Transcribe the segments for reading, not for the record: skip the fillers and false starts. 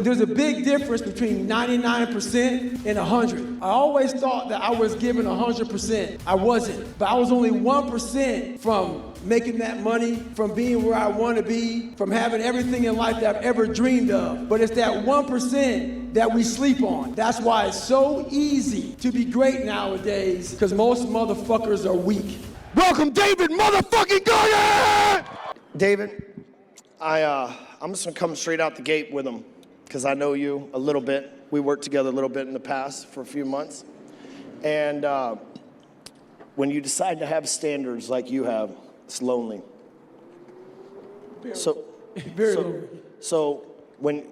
there's a big difference between 99% and 100. I always thought that I was giving 100%. I wasn't, but I was only 1% from making that money, from being where I want to be, from having everything in life that I've ever dreamed of. But it's that 1% that we sleep on. That's why it's so easy to be great nowadays, because most motherfuckers are weak. Welcome, David motherfucking Goggins! David, I'm just gonna come straight out the gate with him, because I know you a little bit. We worked together a little bit in the past for a few months. And when you decide to have standards like you have, it's lonely. Very lonely. So when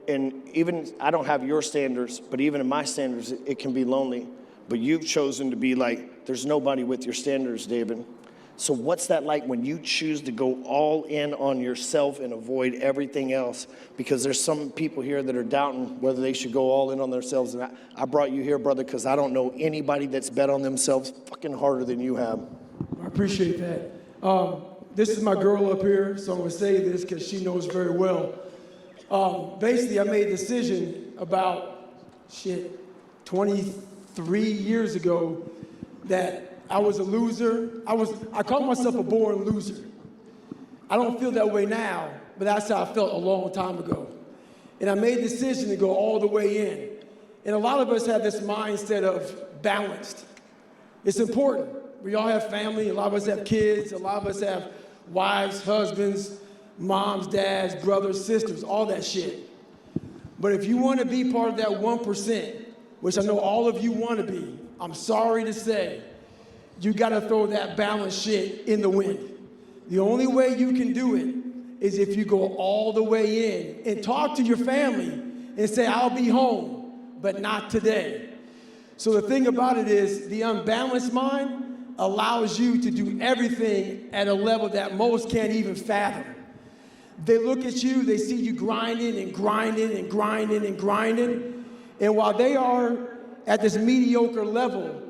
even I don't have your standards, but even in my standards, it can be lonely. But you've chosen to be like, there's nobody with your standards, David. So what's that like when you choose to go all in on yourself and avoid everything else? Because there's some people here that are doubting whether they should go all in on themselves. And I brought you here, brother, because I don't know anybody that's bet on themselves fucking harder than you have. I appreciate that. This is my girl up here, so I'm gonna say this because she knows very well. Basically, I made a decision about, 23 years ago that I was a loser. I call myself a born loser. I don't feel that way now, but that's how I felt a long time ago. And I made a decision to go all the way in. And a lot of us have this mindset of balanced. It's important. We all have family, a lot of us have kids, a lot of us have wives, husbands, moms, dads, brothers, sisters, all that shit. But if you want to be part of that 1%, which I know all of you want to be, I'm sorry to say, you got to throw that balanced shit in the wind. The only way you can do it is if you go all the way in and talk to your family and say, I'll be home, but not today. So the thing about it is, the unbalanced mind allows you to do everything at a level that most can't even fathom. They look at you, they see you grinding and grinding and grinding and grinding, and while they are at this mediocre level,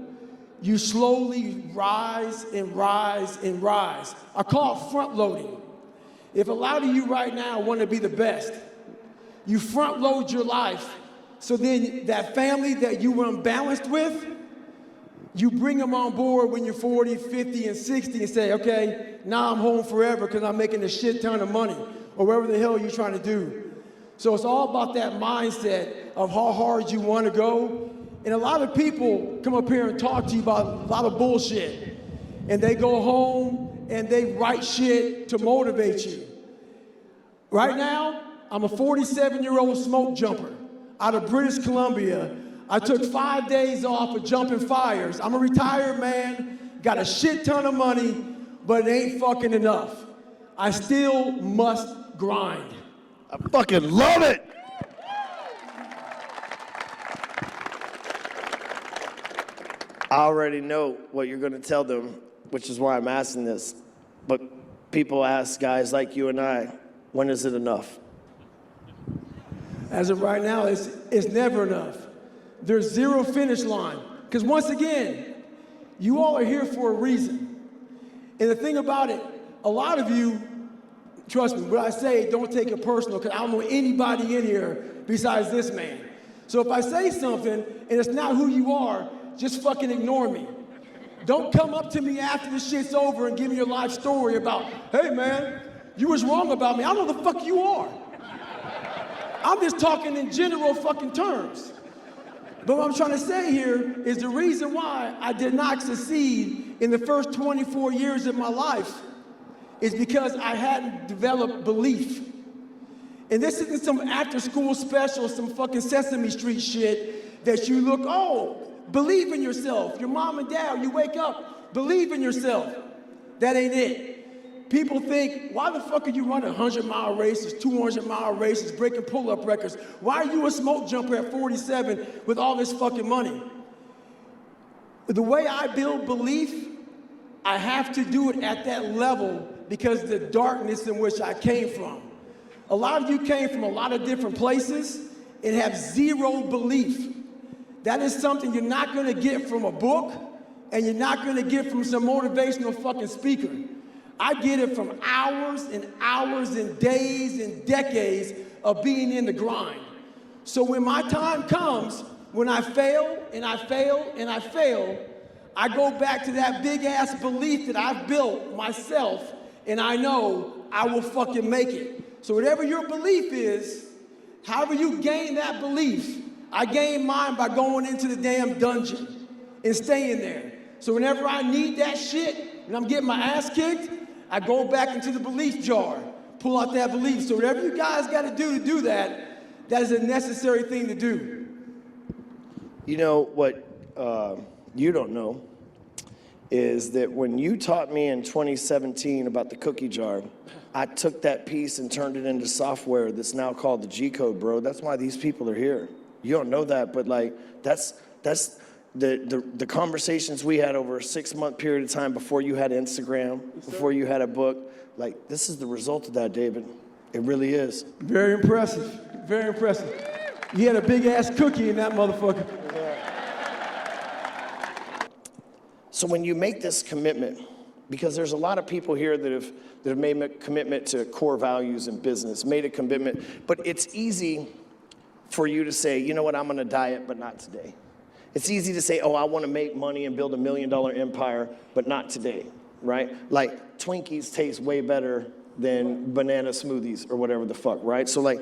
you slowly rise and rise and rise. I call it front loading. If a lot of you right now want to be the best, you front load your life, so then that family that you were unbalanced with, you bring them on board when you're 40, 50, and 60 and say, okay, now I'm home forever because I'm making a shit ton of money, or whatever the hell you're trying to do. So it's all about that mindset of how hard you want to go. And a lot of people come up here and talk to you about a lot of bullshit. And they go home and they write shit to motivate you. Right now, I'm a 47-year-old smoke jumper out of British Columbia. I took 5 days off of jumping fires. I'm a retired man, got a shit ton of money, but it ain't fucking enough. I still must grind. I fucking love it! I already know what you're gonna tell them, which is why I'm asking this. But people ask guys like you and I, when is it enough? As of right now, it's never enough. There's zero finish line. Because once again, you all are here for a reason. And the thing about it, a lot of you, trust me, what I say, don't take it personal, because I don't know anybody in here besides this man. So if I say something and it's not who you are, just fucking ignore me. Don't come up to me after this shit's over and give me your life story about, hey man, you was wrong about me. I don't know the fuck you are. I'm just talking in general fucking terms. But what I'm trying to say here is the reason why I did not succeed in the first 24 years of my life is because I hadn't developed belief. And this isn't some after school special, some fucking Sesame Street shit that you look, oh, believe in yourself. Your mom and dad, you wake up, believe in yourself. That ain't it. People think, why the fuck are you running 100-mile races, 200-mile races, breaking pull-up records? Why are you a smoke jumper at 47 with all this fucking money? The way I build belief, I have to do it at that level because of the darkness in which I came from. A lot of you came from a lot of different places and have zero belief. That is something you're not gonna get from a book, and you're not gonna get from some motivational fucking speaker. I get it from hours and hours and days and decades of being in the grind. So when my time comes, when I fail and I fail and I fail, I go back to that big ass belief that I've built myself, and I know I will fucking make it. So whatever your belief is, however you gain that belief, I gained mine by going into the damn dungeon and staying there. So whenever I need that shit and I'm getting my ass kicked, I go back into the belief jar, pull out that belief. So whatever you guys got to do that, that is a necessary thing to do. You know what you don't know is that when you taught me in 2017 about the cookie jar, I took that piece and turned it into software that's now called the G code, bro. That's why these people are here. You don't know that, but like that's the conversations we had over a 6-month period of time before you had Instagram, before you had a book. Like, this is the result of that, David. It really is. Very impressive. Very impressive. You had a big ass cookie in that motherfucker. So when you make this commitment, because there's a lot of people here that have made a commitment to core values in business, made a commitment, but it's easy for you to say, you know what, I'm going to diet, but not today. It's easy to say, oh, I want to make money and build $1 million empire, but not today, right? Like Twinkies taste way better than banana smoothies or whatever the fuck, right? So like,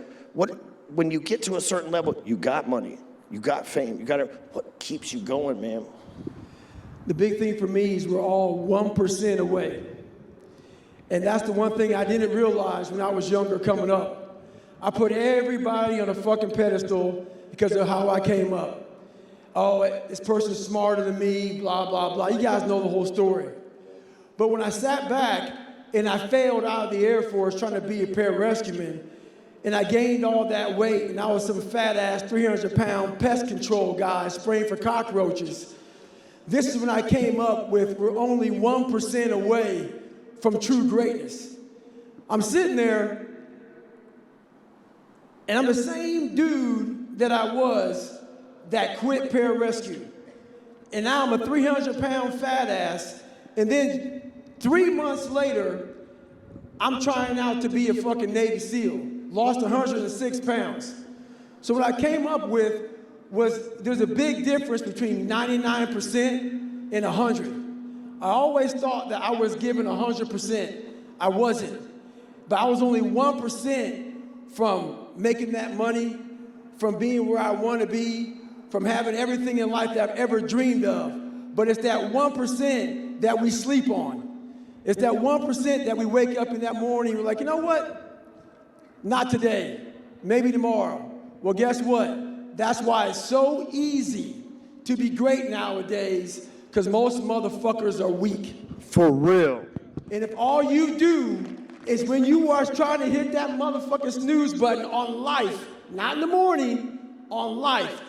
when you get to a certain level, you got money, you got fame, what keeps you going, man? The big thing for me is we're all 1% away. And that's the one thing I didn't realize when I was younger coming up. I put everybody on a fucking pedestal because of how I came up. Oh, this person's smarter than me, blah, blah, blah. You guys know the whole story. But when I sat back and I failed out of the Air Force trying to be a pararescueman, and I gained all that weight, and I was some fat-ass 300-pound pest control guy spraying for cockroaches, this is when I came up with we're only 1% away from true greatness. I'm sitting there, and I'm the same dude that I was that quit pararescue. And now I'm a 300-pound fat ass, and then 3 months later, I'm trying out to be a fucking Navy SEAL. Lost 106 pounds. So what I came up with was there's a big difference between 99% and 100. I always thought that I was given 100%. I wasn't. But I was only 1% from making that money, from being where I want to be, from having everything in life that I've ever dreamed of. But it's that 1% that we sleep on. It's that 1% that we wake up in that morning and we're like, you know what? Not today. Maybe tomorrow. Well, guess what? That's why it's so easy to be great nowadays, because most motherfuckers are weak. For real. And if all you do is when you are trying to hit that motherfucking snooze button on life, not in the morning, on life,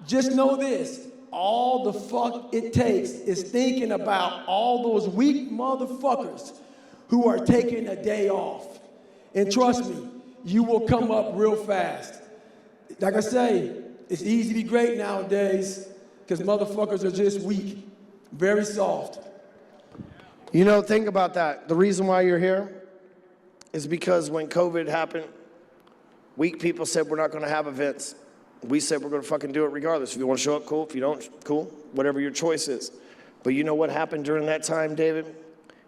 just know this. All the fuck it takes is thinking about all those weak motherfuckers who are taking a day off. And trust me, you will come up real fast. Like I say, it's easy to be great nowadays because motherfuckers are just weak, very soft. You know, think about that. The reason why you're here is because when COVID happened, weak people said we're not going to have events. We said we're going to fucking do it regardless. If you want to show up, cool. If you don't, cool. Whatever your choice is. But you know what happened during that time, David?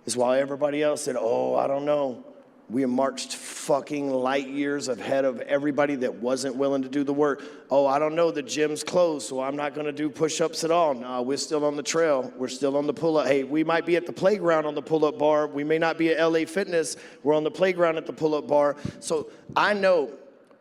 Is while everybody else said, oh, I don't know, we marched fucking light years ahead of everybody that wasn't willing to do the work. Oh, I don't know, the gym's closed, so I'm not going to do push-ups at all. No, we're still on the trail. We're still on the pull-up. Hey, we might be at the playground on the pull-up bar. We may not be at LA Fitness. We're on the playground at the pull-up bar. So I know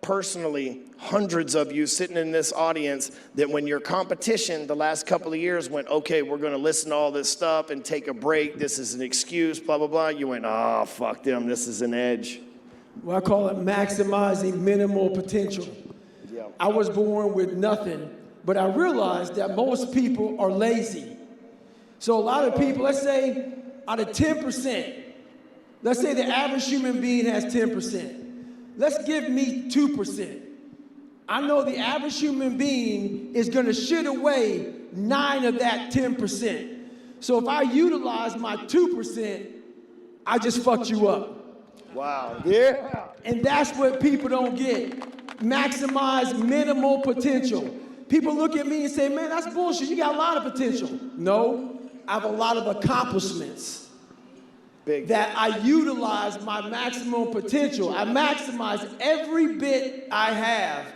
personally hundreds of you sitting in this audience that when your competition the last couple of years went, okay, we're going to listen to all this stuff and take a break. This is an excuse, blah, blah, blah. You went, oh, fuck them. This is an edge. Well, I call it maximizing minimal potential. Yeah. I was born with nothing, but I realized that most people are lazy. So a lot of people, let's say out of 10%, let's say the average human being has 10%. Let's give me 2%. I know the average human being is gonna shit away 9 of that 10%. So if I utilize my 2%, I just fucked you up. Wow. Yeah. And that's what people don't get. maximize minimal potential. People look at me and say, man, that's bullshit. You got a lot of potential. No, I have a lot of accomplishments that I utilize my maximum potential. I maximize every bit I have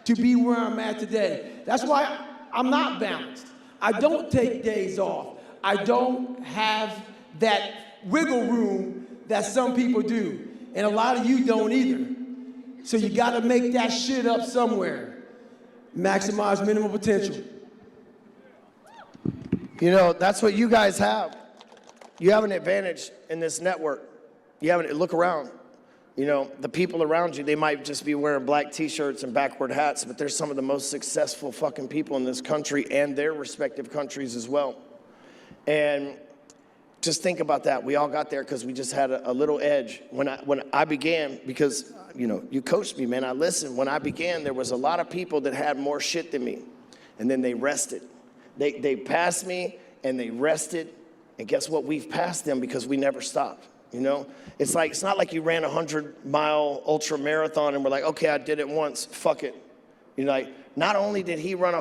to be where I'm at today. That's why I'm not balanced. I don't take days off. I don't have that wiggle room that some people do. And a lot of you don't either. So you gotta make that shit up somewhere. Maximize minimum potential. You know, that's what you guys have. You have an advantage in this network. Look around. You know, the people around you, they might just be wearing black t-shirts and backward hats, but they're some of the most successful fucking people in this country and their respective countries as well. And just think about that. We all got there because we just had a little edge. When I began, because, you know, you coached me, man, I listened. When I began, there was a lot of people that had more shit than me, and then they rested. They passed me, and they rested, and guess what? We've passed them because we never stopped. You know, it's not like you ran a 100-mile ultra marathon and we're like, okay, I did it once, fuck it. You know, like, not only did he run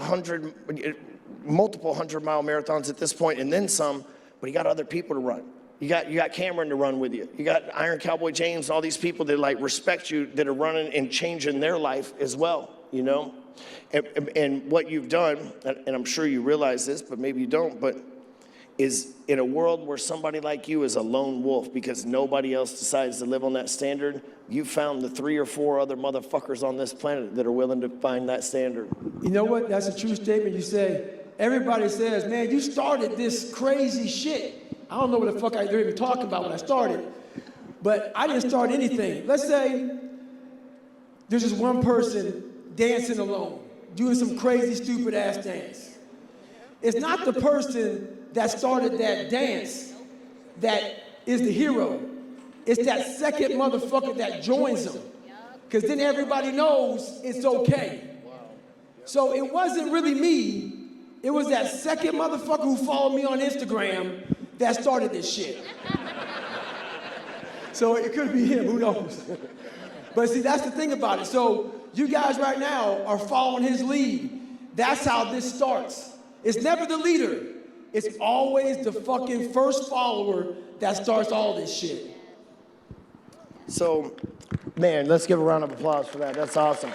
multiple 100-mile marathons at this point and then some, but he got other people to run. You got Cameron to run with you. You got Iron Cowboy James, all these people that like respect you, that are running and changing their life as well, you know? And what you've done, and I'm sure you realize this, but maybe you don't, but is in a world where somebody like you is a lone wolf because nobody else decides to live on that standard, you found the 3 or 4 other motherfuckers on this planet that are willing to find that standard. You know what? That's a true statement. You say, everybody says, man, you started this crazy shit. I don't know what the fuck they're even talking about when I started, but I didn't start anything. Let's say there's just one person dancing alone, doing some crazy, stupid ass dance. It's not the person that started that dance that is the hero. It's that second motherfucker that joins them. Because then everybody knows it's okay. So it wasn't really me. It was that second motherfucker who followed me on Instagram that started this shit. So it could be him, who knows? But see, that's the thing about it. So you guys right now are following his lead. That's how this starts. It's never the leader. It's always the fucking first follower that starts all this shit. So, man, let's give a round of applause for that. That's awesome.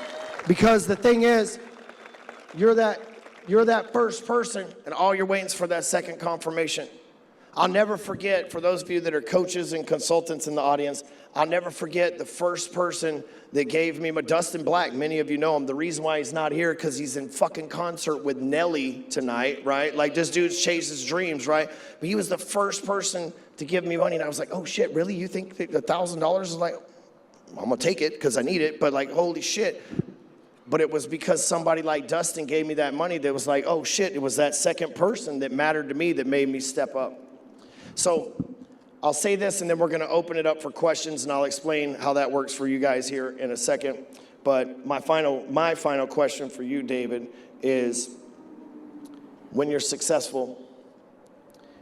Because the thing is, you're that first person, and all you're waiting is for that second confirmation. I'll never forget, for those of you that are coaches and consultants in the audience, I'll never forget the first person that gave me Dustin Black. Many of you know him. The reason why he's not here, because he's in fucking concert with Nelly tonight, right? Like, this dude chases dreams, right? But he was the first person to give me money, and I was like, oh shit, really? You think that $1,000 is like, I'm gonna take it because I need it, but like, holy shit. But it was because somebody like Dustin gave me that money that was like, oh shit, it was that second person that mattered to me that made me step up. So I'll say this, and then we're going to open it up for questions, and I'll explain how that works for you guys here in a second. But my final question for you, David, is when you're successful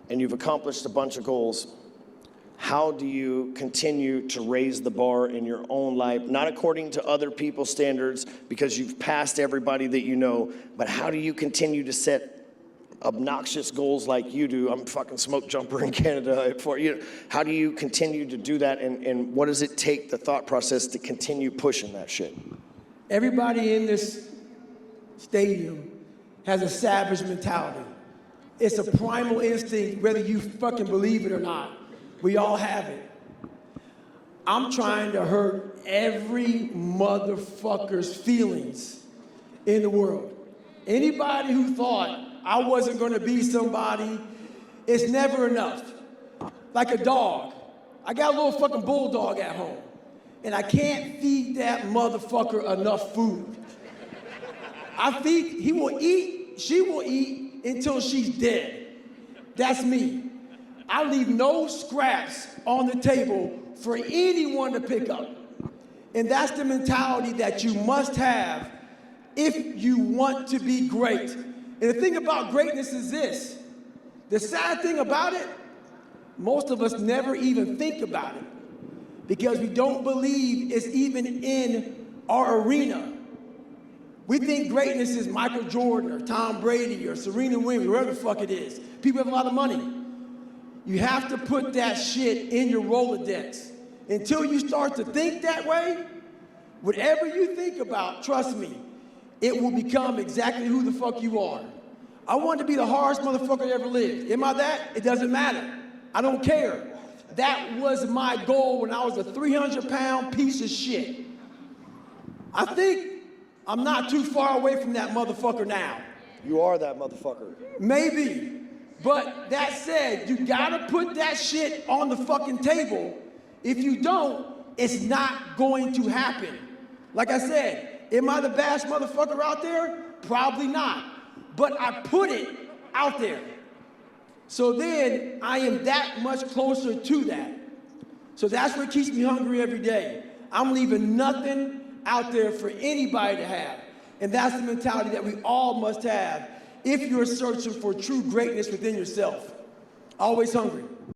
and you've accomplished a bunch of goals, how do you continue to raise the bar in your own life, not according to other people's standards because you've passed everybody that you know, but how do you continue to set obnoxious goals like you do? I'm a fucking smoke jumper in Canada for you. How do you continue to do that, and what does it take, the thought process, to continue pushing that shit? Everybody in this stadium has a savage mentality. It's a primal instinct, whether you fucking believe it or not. We all have it. I'm trying to hurt every motherfucker's feelings in the world. Anybody who thought I wasn't gonna be somebody, it's never enough. Like a dog. I got a little fucking bulldog at home, and I can't feed that motherfucker enough food. He will eat, she will eat until she's dead. That's me. I leave no scraps on the table for anyone to pick up. And that's the mentality that you must have if you want to be great. And the thing about greatness is this. The sad thing about it, most of us never even think about it because we don't believe it's even in our arena. We think greatness is Michael Jordan or Tom Brady or Serena Williams, whoever the fuck it is. People have a lot of money. You have to put that shit in your Rolodex. Until you start to think that way, whatever you think about, trust me, it will become exactly who the fuck you are. I wanted to be the hardest motherfucker that ever lived. Am I that? It doesn't matter. I don't care. That was my goal when I was a 300-pound piece of shit. I think I'm not too far away from that motherfucker now. You are that motherfucker. Maybe. But that said, you gotta put that shit on the fucking table. If you don't, it's not going to happen. Like I said, am I the baddest motherfucker out there? Probably not. But I put it out there. So then I am that much closer to that. So that's what keeps me hungry every day. I'm leaving nothing out there for anybody to have. And that's the mentality that we all must have if you're searching for true greatness within yourself. Always hungry.